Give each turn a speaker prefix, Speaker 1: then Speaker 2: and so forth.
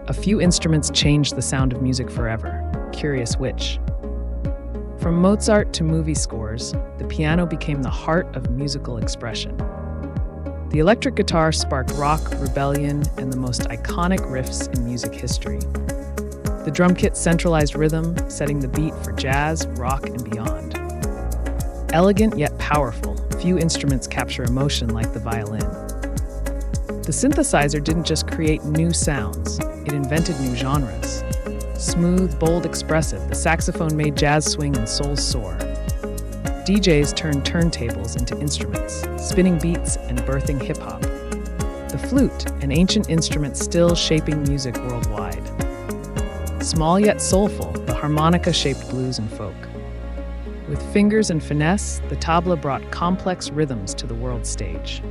Speaker 1: A few instruments changed the sound of music forever. Curious which? From Mozart to movie scores, the piano became the heart of musical expression. The electric guitar sparked rock, rebellion, and the most iconic riffs in music history. The drum kit centralized rhythm, setting the beat for jazz, rock, and beyond. Elegant yet powerful, few instruments capture emotion like the violin. The synthesizer didn't just create new sounds, it invented new genres. Smooth, bold, expressive, the saxophone made jazz swing and soul soar. DJs turned turntables into instruments, spinning beats and birthing hip-hop. The flute, an ancient instrument still shaping music worldwide. Small yet soulful, the harmonica shaped blues and folk. With fingers and finesse, the tabla brought complex rhythms to the world stage.